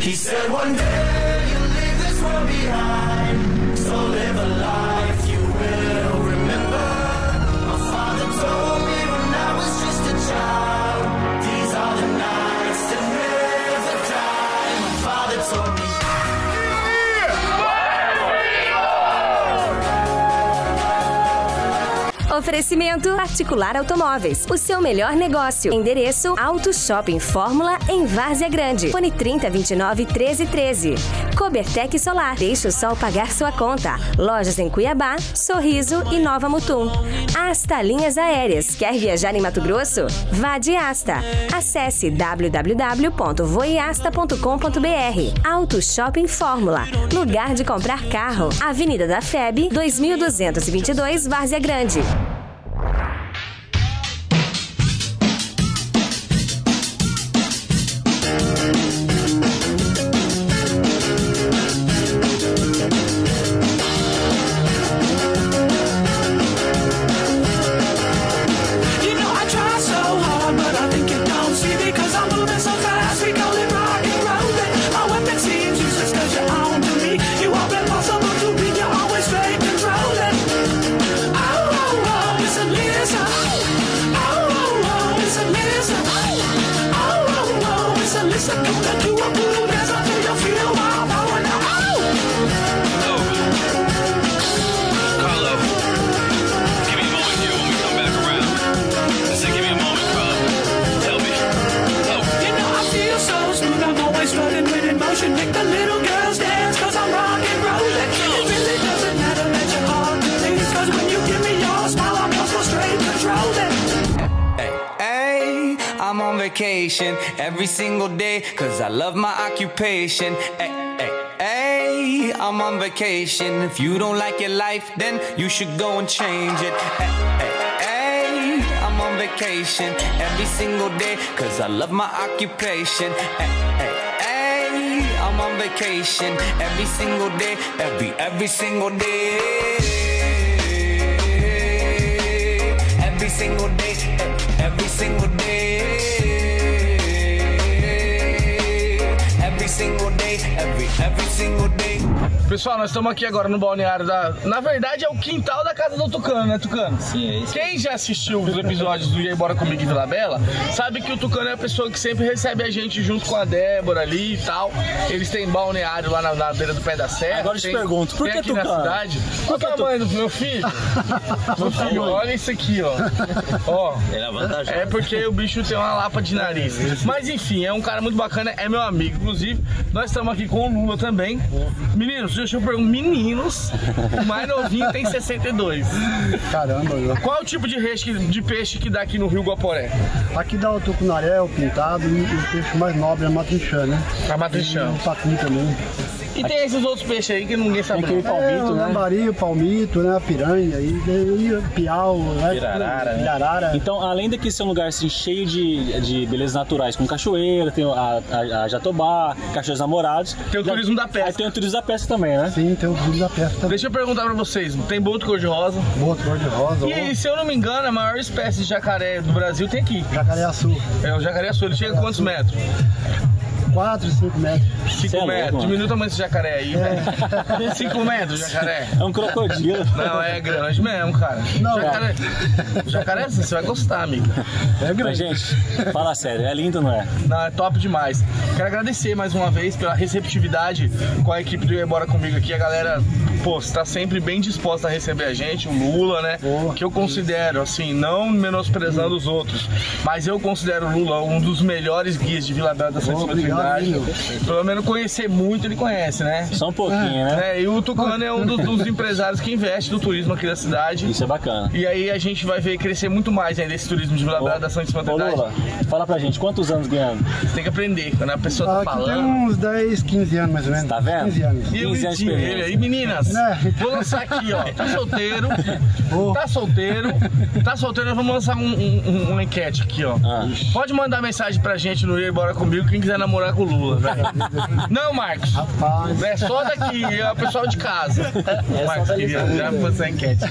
He said one day you'll leave this world behind, so live a life you will remember. My father told me when I was just a child, these are the nights that never die. My father told me. Oferecimento Particular Automóveis, o seu melhor negócio. Endereço Auto Shopping Fórmula em Várzea Grande. Fone 3029-1313. Cobertec Solar, deixe o sol pagar sua conta. Lojas em Cuiabá, Sorriso e Nova Mutum. Asta Linhas Aéreas, quer viajar em Mato Grosso? Vá de Asta. Acesse www.voiasta.com.br. Auto Shopping Fórmula, lugar de comprar carro. Avenida da FEB, 2222, Várzea Grande. I'm on vacation every single day, cause I love my occupation. Ay, ay, ay, I'm on vacation. If you don't like your life, then you should go and change it. Ay, ay, ay, I'm on vacation every single day, cause I love my occupation. Ay, ay, ay, I'm on vacation every single day, every single day. Every single day, every single day. Every single day, every single day. Pessoal, nós estamos aqui agora no balneário da... Na verdade é o quintal da casa do Tucano, né, Tucano? Sim, é isso. Quem já assistiu os episódios do E aí Bora Comigo em Vila Bela sabe que o Tucano é a pessoa que sempre recebe a gente junto com a Débora ali e tal. Eles têm balneário lá na beira do Pé da Serra. Agora eu te pergunto, por que aqui Tucano? na cidade. Qual que é o tamanho do meu filho? Meu filho, olha isso aqui, ó. Ó, Ele é vantajoso. é porque o bicho tem uma lapa de nariz. Mas enfim, é um cara muito bacana, é meu amigo. Inclusive, nós estamos aqui com o Lula também. Meninos, deixa eu perguntar. Meninos, o mais novinho tem 62. Caramba, viu? Qual é o tipo de peixe que dá aqui no Rio Guaporé? Aqui dá o tucunaré, o pintado e o peixe mais nobre é a matrinchã, né? A matrinchã. E o pacu também. E tem esses outros peixes aí que ninguém sabe. Tem aquele palmito, o né? lambari, o palmito, né? A piranha, e o piau, né? Pirarara, né? Pirarara. Então, além daqui ser um lugar assim, cheio de belezas naturais, como cachoeira, tem a Jatobá, Cachoeiros Namorados. Tem o turismo da pesca. Aí tem o turismo da pesca também, né? Sim, tem o turismo da pesca também. Deixa eu perguntar pra vocês, tem boto cor-de-rosa? Boto cor-de-rosa. E se eu não me engano, a maior espécie de jacaré do Brasil tem aqui. Jacaré-açu. É o jacaré-açu, ele chega a quantos metros? 4, 5 metros. 5 metros. Diminui o tamanho desse jacaré aí, velho. 5 metros, jacaré. É um crocodilo. Não, é grande mesmo, cara. Não, jacaré, jacaré, você vai gostar, amigo. É Mas, grande. gente, fala sério, é lindo, não é? Não, é top demais. Quero agradecer mais uma vez pela receptividade com a equipe do E aí Bora Comigo aqui. A galera, pô, está sempre bem disposta a receber a gente, o Lula, né? Que eu considero, assim, não menosprezando os outros, mas eu considero o Lula um dos melhores guias de Vila Bela da Santíssima Trindade. Pelo menos conhecer muito, ele conhece, né? Só um pouquinho, né? E o Tucano é um dos empresários que investe no turismo aqui da cidade. Isso é bacana. E aí a gente vai ver crescer muito mais ainda esse turismo de Vila Bela da Santíssima Ô, Trindade. Lula, fala pra gente, quantos anos ganhando? Você tem que aprender, quando a pessoa tá Aqui tem falando. uns 10, 15 anos mais ou menos. Tá vendo? 15 anos. E o 15 anos de Vitinho, experiência. ele aí, meninas, Né? vou lançar aqui, ó. Tá solteiro, nós vamos lançar uma enquete aqui, ó. Pode mandar mensagem pra gente no E aí Bora Comigo, quem quiser namorar com o Lula, velho. Não, Marcos. Rapaz. É só daqui, é o pessoal de casa. O Marcos queria já fazer a enquete.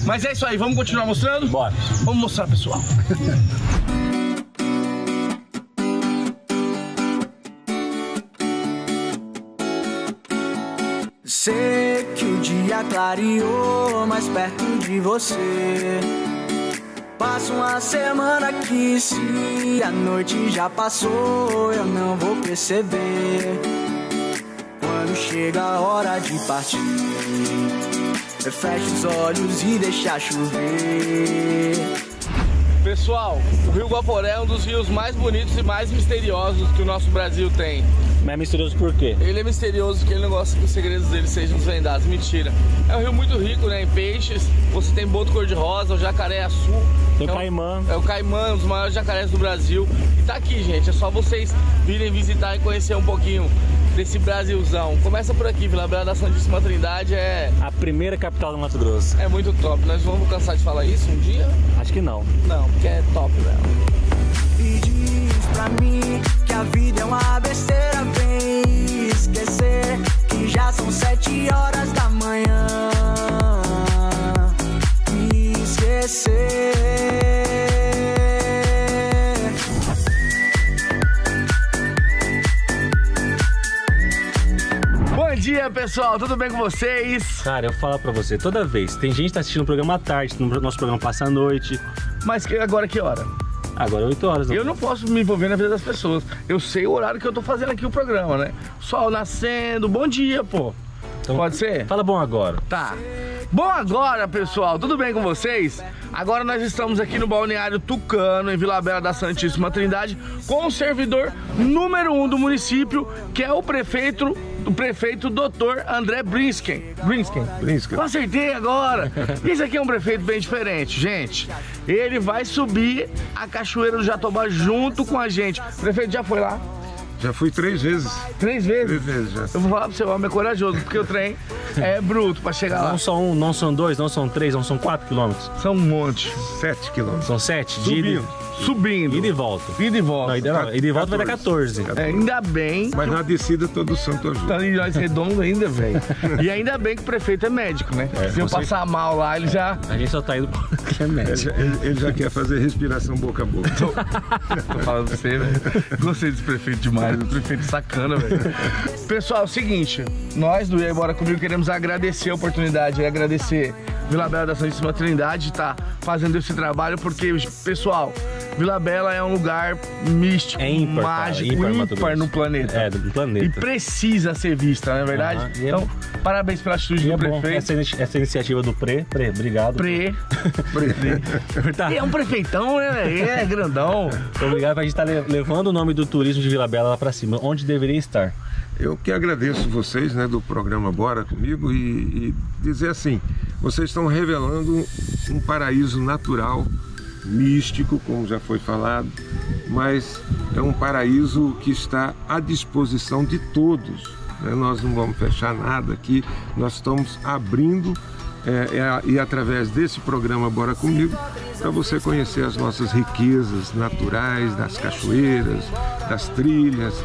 Mas é isso aí, vamos continuar mostrando? Bora. Vamos mostrar, pessoal. Sei que o dia clareou mais perto de você. Passa uma semana que se a noite já passou, eu não vou perceber. Quando chega a hora de partir, eu fecho os olhos e deixa chover. Pessoal, o Rio Guaporé é um dos rios mais bonitos e mais misteriosos que o nosso Brasil tem. Mas é misterioso por quê? Ele é misterioso porque ele não gosta que os segredos dele sejam desvendados. Mentira. É um rio muito rico, né, em peixes. Você tem boto cor-de-rosa, o jacaré-açu. Tem o caimã. É o caimã, um dos maiores jacarés do Brasil. E tá aqui, gente. É só vocês virem visitar e conhecer um pouquinho desse Brasilzão. Começa por aqui, Vila Bela da Santíssima Trindade é... a primeira capital do Mato Grosso. É muito top. Nós vamos cansar de falar isso um dia? Acho que não. Não, porque é top, velho. E diz pra mim que a vida é uma besteira, vem esquecer que já são 7 horas da manhã. Esquecer. Bom dia, pessoal, tudo bem com vocês? Cara, eu falo pra você, toda vez, tem gente que tá assistindo o programa à tarde, nosso programa passa à noite. Mas agora que hora? Agora é 8 horas. Eu não posso me envolver na vida das pessoas. Eu sei o horário que eu tô fazendo aqui o programa, né? Sol nascendo, bom dia, pô. Então, pode ser? Fala bom agora. Tá. Bom agora, pessoal, tudo bem com vocês? Agora nós estamos aqui no Balneário Tucano, em Vila Bela da Santíssima Trindade, com o servidor número 1 do município, que é o prefeito Dr. André Brisken. Eu acertei agora. Esse aqui é um prefeito bem diferente, gente. Ele vai subir a Cachoeira do Jatobá junto com a gente. O prefeito já foi lá? Já fui 3 vezes. 3 vezes? 3 vezes já. Eu vou falar pro seu homem, é corajoso, porque o trem é bruto pra chegar lá. Não só um, não são 2, não são 3, não são 4 quilômetros. São um monte. 7 quilômetros. São 7? Subindo. Ida e volta. Ida e volta. Não, ida e volta vai dar 14. É, ainda bem. Mas na descida todo santo ajuda. Tá em nós redondo ainda, velho. E ainda bem que o prefeito é médico, né? Se eu passar mal lá, ele já... A gente só tá indo porque é médico. Ele já quer fazer respiração boca a boca. Tô falando pra você, velho. Gostei desse prefeito demais. O prefeito sacana, velho. Pessoal, é o seguinte. Nós do E aí Bora Comigo queremos agradecer a oportunidade, agradecer Vila Bela da Santíssima Trindade tá fazendo esse trabalho, porque, pessoal, Vila Bela é um lugar místico, é ímpar, mágico, ímpar no planeta. É, do planeta. E precisa ser vista, não é verdade? Então, parabéns pela atitude do prefeito. Essa iniciativa do obrigado. E é um prefeitão, né? É grandão. Obrigado pra gente estar levando o nome do turismo de Vila Bela lá pra cima, onde deveria estar. Eu que agradeço vocês, né, do programa Bora Comigo e dizer assim, vocês estão revelando um paraíso natural, místico, como já foi falado, mas é um paraíso que está à disposição de todos, né? Nós não vamos fechar nada aqui, nós estamos abrindo e através desse programa Bora Comigo, para você conhecer as nossas riquezas naturais, das cachoeiras, das trilhas,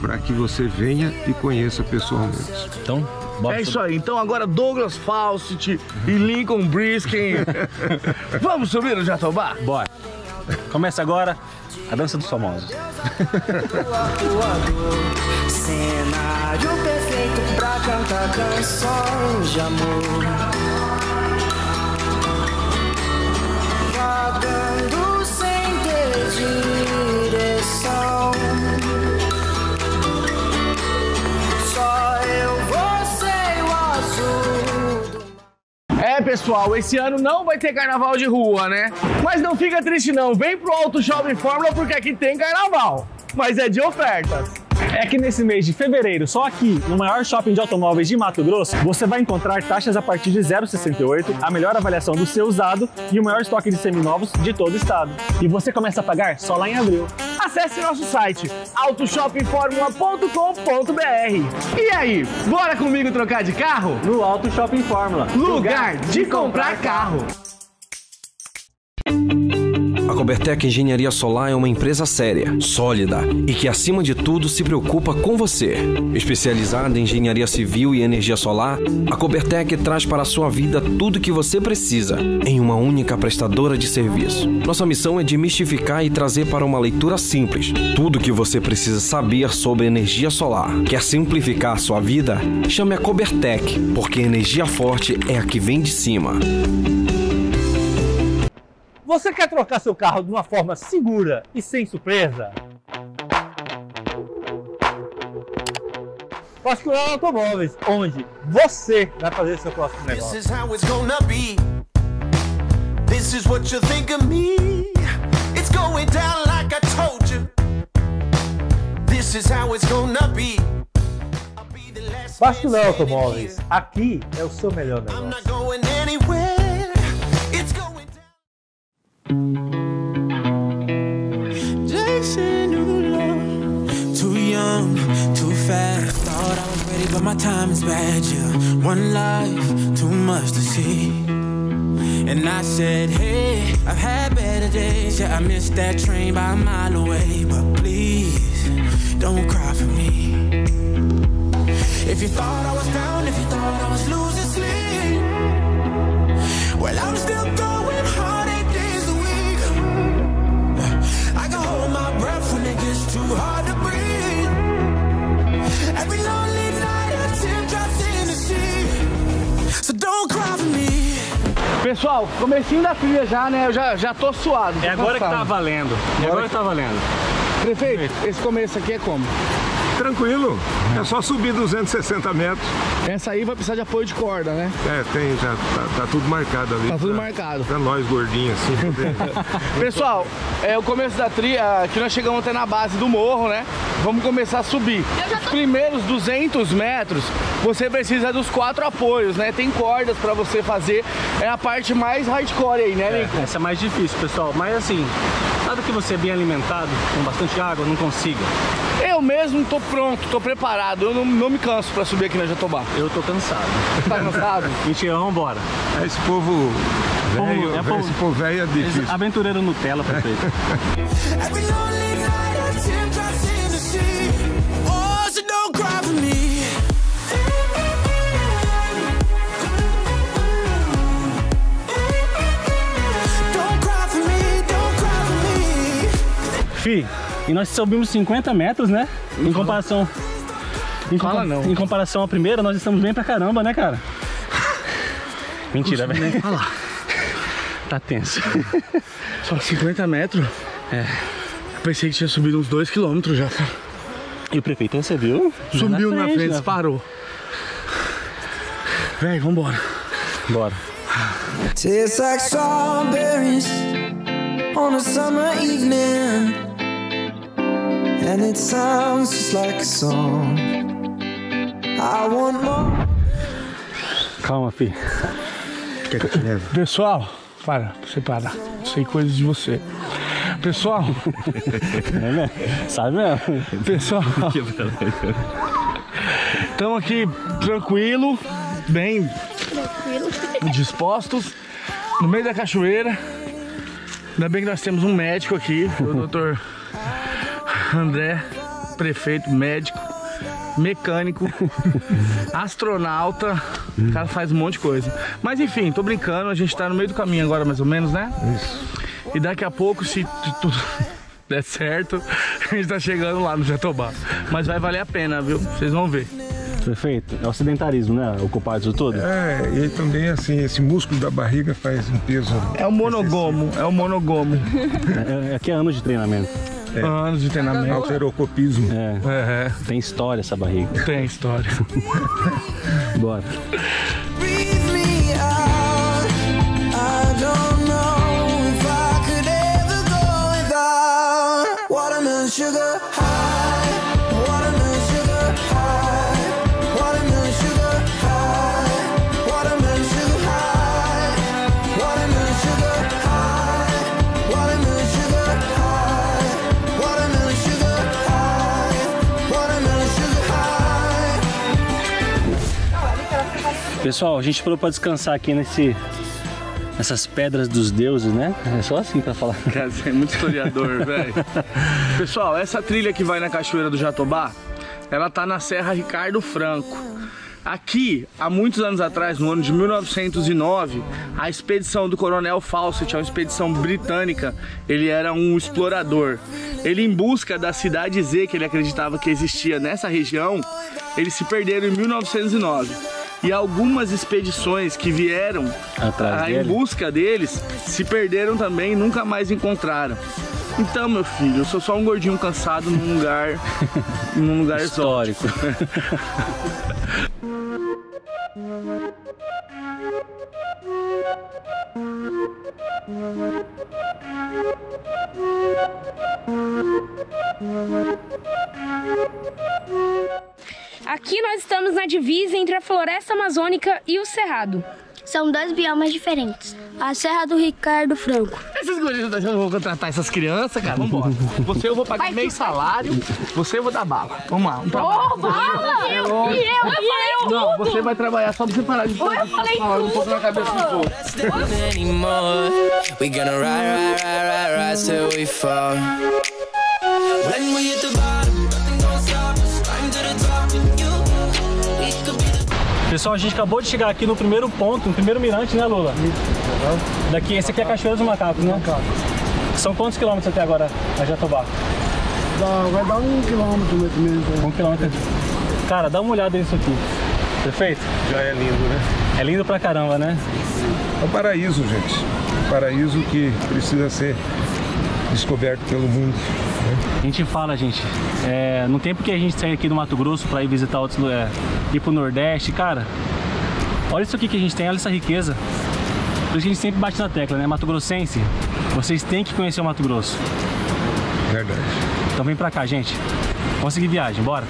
para que você venha e conheça pessoalmente. Então, bora. É isso aí. Então agora Douglas Fawcett e Lincoln Brisken. Vamos subir no Jatobá? Bora. Começa agora a dança dos famosos. Cenário perfeito pra cantar canções de amor. Vagando sem ter direção. Pessoal, esse ano não vai ter carnaval de rua, né? Mas não fica triste não, vem pro Auto Shopping Fórmula porque aqui tem carnaval, mas é de ofertas. É que nesse mês de fevereiro, só aqui, no maior shopping de automóveis de Mato Grosso, você vai encontrar taxas a partir de 0,68, a melhor avaliação do seu usado e o maior estoque de seminovos de todo o estado. E você começa a pagar só lá em abril. Acesse nosso site autoshoppingformula.com.br. E aí, bora comigo trocar de carro? No Auto Shopping Fórmula, lugar de comprar carro. Cobertec Engenharia Solar é uma empresa séria, sólida e que, acima de tudo, se preocupa com você. Especializada em engenharia civil e energia solar, a Cobertec traz para a sua vida tudo o que você precisa em uma única prestadora de serviço. Nossa missão é desmistificar e trazer para uma leitura simples tudo o que você precisa saber sobre energia solar. Quer simplificar sua vida? Chame a Cobertec, porque energia forte é a que vem de cima. Você quer trocar seu carro de uma forma segura e sem surpresa? Vascular Automóveis, onde você vai fazer seu próximo negócio. This is how it's gonna be. This is what you think of me. It's going down like I told you. This is how it's gonna be. Vascular Automóveis, aqui é o seu melhor negócio. I'm not going anywhere. It's going down. Jason, you love. Too young, too fast. Thought I was ready, but my time is bad. Yeah, one life, too much to see. And I said, hey, I've had better days. Yeah, I missed that train by a mile away. But please, don't cry for me. If you thought I was down, if you thought I was losing sleep, well, I'm still going hard 8 days a week. I can hold my breath when it gets too hard to breathe. Every lonely night a tear drops in the sea. So don't cry for me. Pessoal, comecinho da trilha já, né? Eu já tô suado. É agora que tá valendo. É agora que tá valendo. Prefeito, esse começo aqui é como? Tranquilo, é só subir 260 metros. Essa aí vai precisar de apoio de corda, né? É, tem, já tá tudo marcado ali. Tá tudo marcado. Pra nós gordinhos assim. Pessoal, é o começo da trilha, que nós chegamos até na base do morro, né? Vamos começar a subir. Os primeiros 200 metros, você precisa dos 4 apoios, né? Tem cordas pra você fazer. É a parte mais hardcore aí, né, Lincoln? Essa é mais difícil, pessoal. Mas assim, nada que você é bem alimentado, com bastante água, não consiga. Eu mesmo tô pronto, tô preparado. Eu não me canso pra subir aqui na Jatobá. Eu tô cansado. Tá cansado? Mentira, vambora. Esse povo velho, esse povo velho é difícil. Aventureiro Nutella, prefeito. Every lonely night a tear drops in the sea. Oh, so don't cry for me. Don't cry for me, don't cry for me. Fi, e nós subimos 50 metros, né? Em comparação... Em comparação à primeira, nós estamos bem pra caramba, né, cara? Mentira, velho. Olha lá. Tá tenso. Só 50 metros? É. Eu pensei que tinha subido uns 2 km já, cara. E o prefeito recebeu? Subiu na frente, disparou. Véi, vambora. Bora. Tastes like strawberries on a summer evening, and it sounds just like a song. I want more. Calma, fi. Quer que eu te leve? Pessoal, para, você para. Sei coisas de você. Pessoal. É mesmo? Sabe mesmo? Pessoal. Estamos aqui tranquilo, bem dispostos, no meio da cachoeira. Ainda bem que nós temos um médico aqui, o Dr. André, prefeito, médico, mecânico, astronauta. O cara faz um monte de coisa. Mas enfim, tô brincando, a gente tá no meio do caminho agora mais ou menos, né? Isso. E daqui a pouco, se tudo der certo, a gente tá chegando lá no Jatobá. Mas vai valer a pena, viu? Vocês vão ver. Prefeito, é o sedentarismo, né? O culpado disso tudo? É, e também assim, esse músculo da barriga faz um peso. É o monogomo, excessivo. É o monogomo. Aqui é anos de treinamento. É. Anos de treinamento. Alterocopismo. É. Tem história essa barriga. Tem história. Bora. Breathe me out. I don't know if I could ever go without watermelon sugar high, watermelon sugar high, watermelon sugar high, watermelon sugar high, watermelon sugar high, watermelon sugar high, watermelon sugar high, watermelon sugar high. Pessoal, a gente parou para descansar aqui essas pedras dos deuses, né? É só assim pra falar. Cara, você é muito historiador, velho. Pessoal, essa trilha que vai na Cachoeira do Jatobá, ela tá na Serra Ricardo Franco. Aqui, há muitos anos atrás, no ano de 1909, a expedição do Coronel Fawcett, uma expedição britânica, ele era um explorador. Ele, em busca da cidade Z, que ele acreditava que existia nessa região, eles se perderam em 1909. E algumas expedições que vieram em busca deles se perderam também e nunca mais encontraram. Então, meu filho, eu sou só um gordinho cansado num lugar histórico. Aqui nós estamos na divisa entre a floresta amazônica e o cerrado. São dois biomas diferentes. A Serra do Ricardo Franco. Esses gurias, eu vou contratar essas crianças, cara. Vambora. Você eu vou pagar meio salário, você eu vou dar bala. Vamos lá. E eu? Não, você vai trabalhar só pra você parar de falar um pouco na cabeça do povo. We gonna ride till we fall. When we hit the bottom, nothing gon' stop us. Climb to the top with you. We could be the... Pessoal, a gente acabou de chegar aqui no primeiro ponto, no primeiro mirante, né, Lula? Daqui, esse aqui é a Cachoeira dos Macacos, né? São quantos quilômetros até agora a Jatobá? Vai dar 1 quilômetro mais ou menos. 1 quilômetro. Cara, dá uma olhada nisso aqui. Perfeito? Já é lindo, né? É lindo pra caramba, né? É um paraíso, gente. Um paraíso que precisa ser descoberto pelo mundo. A gente fala, gente, no tempo que a gente sai aqui do Mato Grosso para ir visitar outros lugares, ir pro Nordeste, cara, olha isso aqui que a gente tem, olha essa riqueza. Por isso que a gente sempre bate na tecla, né? Mato Grossense, vocês têm que conhecer o Mato Grosso. Verdade. Então vem pra cá, gente. Vamos seguir viagem, bora.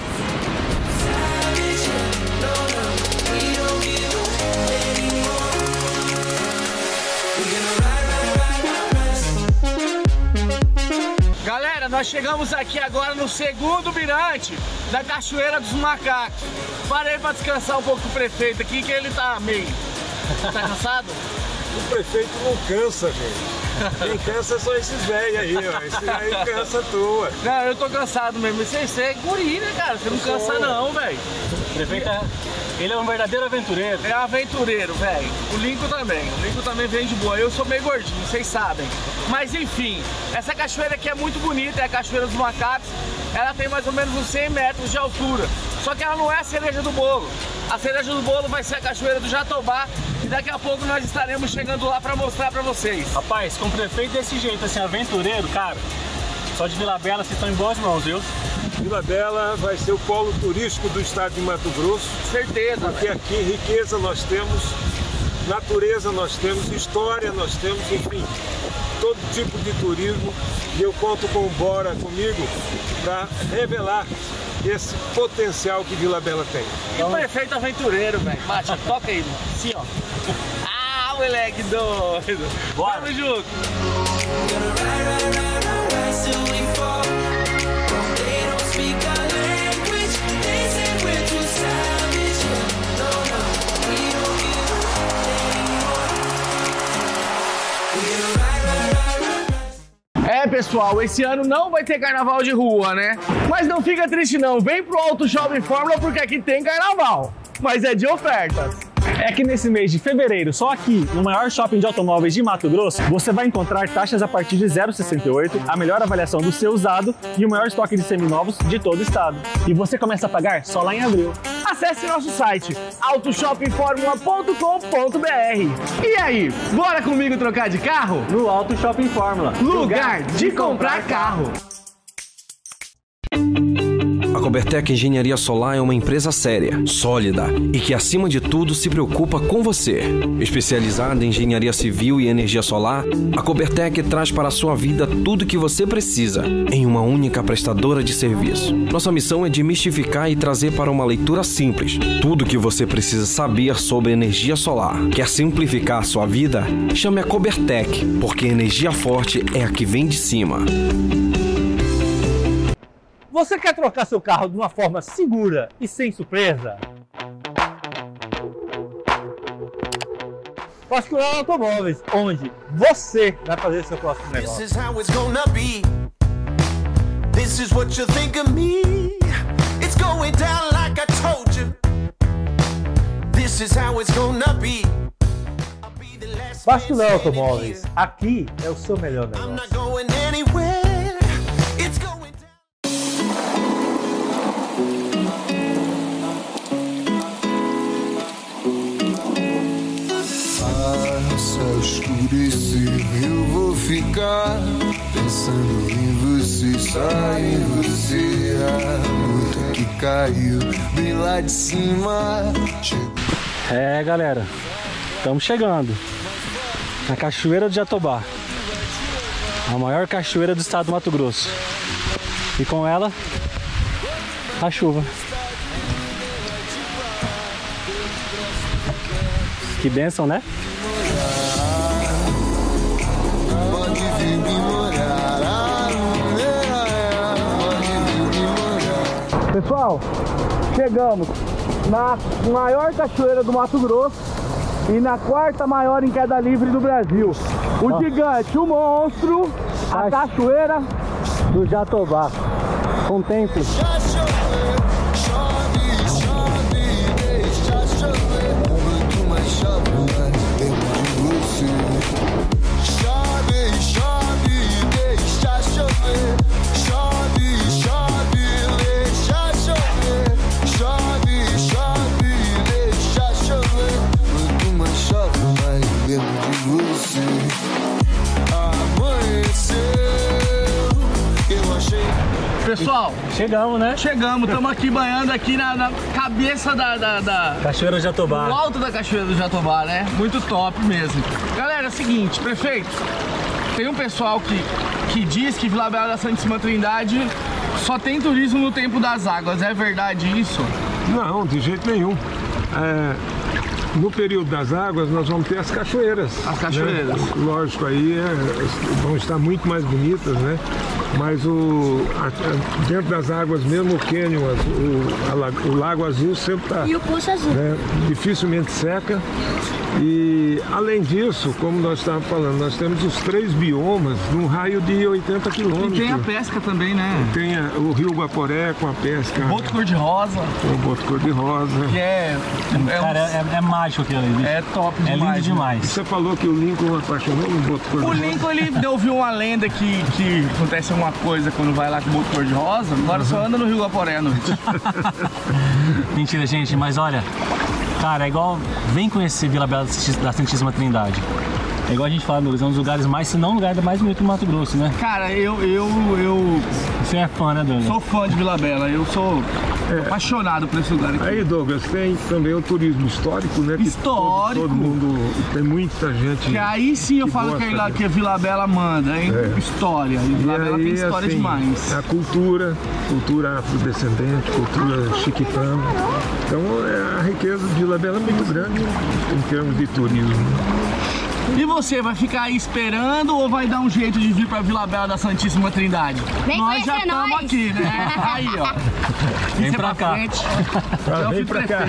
Galera, nós chegamos aqui agora no segundo mirante da Cachoeira dos Macacos. Parei pra descansar um pouco com o prefeito aqui, que ele tá meio... Tá cansado? O prefeito não cansa, gente. Quem cansa são esses velhos aí, ó. Esse aí cansa tua. Não, eu tô cansado mesmo. Você é guri, né, cara? Você não cansa não, velho. O prefeito, ele é um verdadeiro aventureiro. É aventureiro, velho. O Lincoln também. O Lincoln também vem de boa. Eu sou meio gordinho, vocês sabem. Mas enfim, essa cachoeira aqui é muito bonita, é a Cachoeira dos Macacos. Ela tem mais ou menos uns 100 metros de altura. Só que ela não é a cereja do bolo. A cereja do bolo vai ser a Cachoeira do Jatobá. E daqui a pouco nós estaremos chegando lá pra mostrar pra vocês. Rapaz, com o prefeito desse jeito, assim, aventureiro, cara, só de Vila Bela vocês estão em boas mãos, viu? Vila Bela vai ser o polo turístico do estado de Mato Grosso. Certeza. Porque aqui riqueza nós temos, natureza nós temos, história nós temos, enfim, todo tipo de turismo. E eu conto com o Bora comigo para revelar esse potencial que Vila Bela tem. E o prefeito aventureiro, velho. Mate, toca aí, assim, ó. Ah, moleque doido. Bora. Vamos junto. É, pessoal, esse ano não vai ter carnaval de rua, né? Mas não fica triste não, vem pro Auto Shopping Fórmula porque aqui tem carnaval, mas é de ofertas. É que nesse mês de fevereiro, só aqui, no maior shopping de automóveis de Mato Grosso, você vai encontrar taxas a partir de 0,68, a melhor avaliação do seu usado e o maior estoque de seminovos de todo o estado. E você começa a pagar só lá em abril. Acesse nosso site autoshoppingformula.com.br. E aí, bora comigo trocar de carro? No Auto Shopping Fórmula, lugar de comprar carro. A Cobertec Engenharia Solar é uma empresa séria, sólida e que, acima de tudo, se preocupa com você. Especializada em engenharia civil e energia solar, a Cobertec traz para a sua vida tudo o que você precisa em uma única prestadora de serviço. Nossa missão é desmistificar e trazer para uma leitura simples tudo o que você precisa saber sobre energia solar. Quer simplificar a sua vida? Chame a Cobertec, porque energia forte é a que vem de cima. Você quer trocar seu carro de uma forma segura e sem surpresa? Vascular Automóveis, onde você vai fazer seu próximo negócio. This is how it's gonna be. This is what you think of me. It's going down like I told you. This is how it's gonna be. Vascular Automóveis, aqui é o seu melhor negócio. I'm not going anywhere. It's going Faça escurecer, eu vou ficar pensando em você, só em você. A luta que caiu bem lá de cima. É, galera, estamos chegando na Cachoeira do Jatobá, a maior cachoeira do estado do Mato Grosso, e com ela a chuva. Que bênção, né? Pessoal, chegamos na maior cachoeira do Mato Grosso e na quarta maior em queda livre do Brasil. O gigante, o monstro, a cachoeira do Jatobá. Contemple. Pessoal, chegamos, né? Chegamos, estamos aqui banhando aqui na cabeça da Cachoeira do Jatobá. No alto da Cachoeira do Jatobá, né? Muito top mesmo. Galera, é o seguinte, prefeito, tem um pessoal que diz que Vila Bela da Santíssima Trindade só tem turismo no tempo das águas. É verdade isso? Não, de jeito nenhum. No período das águas nós vamos ter as cachoeiras. As cachoeiras. Né? Lógico, aí vão estar muito mais bonitas, né? Mas dentro das águas mesmo, o cânion, o Lago Azul sempre está... E o Poço Azul. Né? Dificilmente seca. E além disso, como nós estávamos falando, nós temos os 3 biomas num raio de 80 quilômetros. E tem a pesca também, né? Tem o Rio Guaporé com a pesca. Boto cor-de-rosa. O boto cor-de-rosa. Que cara, é mágico aquilo ali. É top demais. É lindo demais. Você falou que o Lincoln apaixonou no boto cor-de-rosa. O Lincoln, ele ouviu uma lenda que acontece uma coisa quando vai lá com o boto cor-de-rosa. Agora só anda no Rio Guaporé à noite. Mentira, gente, mas olha... Cara, é igual... Vem conhecer Vila Bela da Santíssima Trindade. É igual a gente fala, meu Deus, é um dos lugares mais, se não o lugar mais bonito do Mato Grosso, né? Cara, eu... Você é fã, né, Douglas? Sou fã de Vila Bela, eu sou apaixonado por esse lugar aqui. Aí, Douglas, tem também o turismo histórico, né? Histórico. Todo mundo, tem muita gente. Que aí sim eu falo que a Vila Bela manda, hein? História. E Vila Bela tem história assim, demais. A cultura afrodescendente, cultura chiquitana. Então, a riqueza de Vila Bela é muito grande em termos de turismo. E você, vai ficar aí esperando ou vai dar um jeito de vir pra Vila Bela da Santíssima Trindade? Nós já estamos aqui, né? Aí, ó. Vem pra cá. Vem pra cá.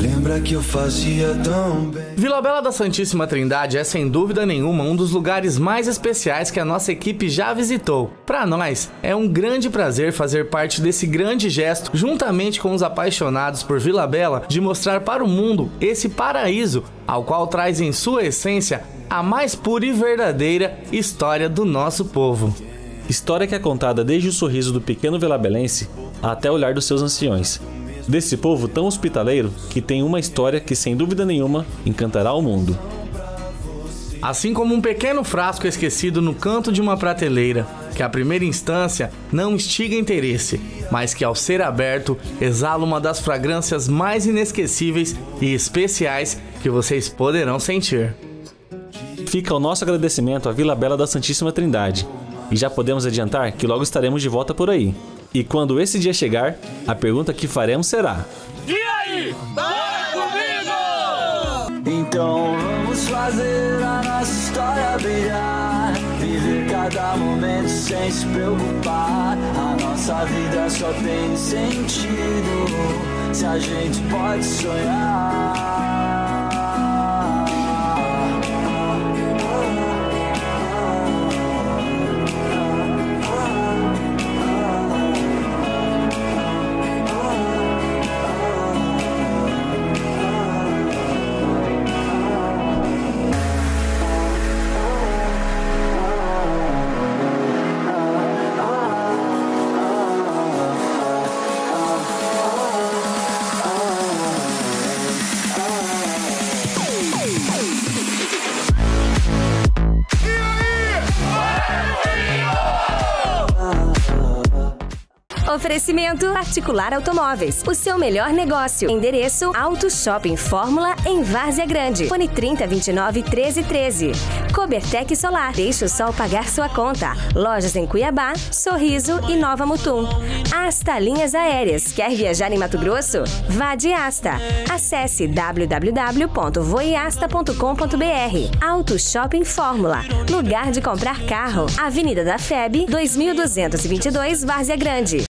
Lembra que eu fazia tão bem. Vila Bela da Santíssima Trindade é sem dúvida nenhuma um dos lugares mais especiais que a nossa equipe já visitou. Para nós, é um grande prazer fazer parte desse grande gesto, juntamente com os apaixonados por Vila Bela, de mostrar para o mundo esse paraíso, ao qual traz em sua essência a mais pura e verdadeira história do nosso povo. História que é contada desde o sorriso do pequeno vilabelense até o olhar dos seus anciões. Desse povo tão hospitaleiro que tem uma história que, sem dúvida nenhuma, encantará o mundo. Assim como um pequeno frasco esquecido no canto de uma prateleira, que à primeira instância não instiga interesse, mas que ao ser aberto exala uma das fragrâncias mais inesquecíveis e especiais que vocês poderão sentir. Fica o nosso agradecimento à Vila Bela da Santíssima Trindade, e já podemos adiantar que logo estaremos de volta por aí. E quando esse dia chegar, a pergunta que faremos será: E aí? Bora comigo? Então fazer a nossa história brilhar. Viver cada momento sem se preocupar. A nossa vida só tem sentido se a gente pode sonhar. Oferecimento Particular Automóveis, o seu melhor negócio. Endereço Auto Shopping Fórmula em Várzea Grande. Fone 3029-1313. Cobertec Solar, deixa o sol pagar sua conta. Lojas em Cuiabá, Sorriso e Nova Mutum. Asta Linhas Aéreas, quer viajar em Mato Grosso? Vá de Asta. Acesse www.voiasta.com.br. Auto Shopping Fórmula, lugar de comprar carro. Avenida da FEB, 2222, Várzea Grande.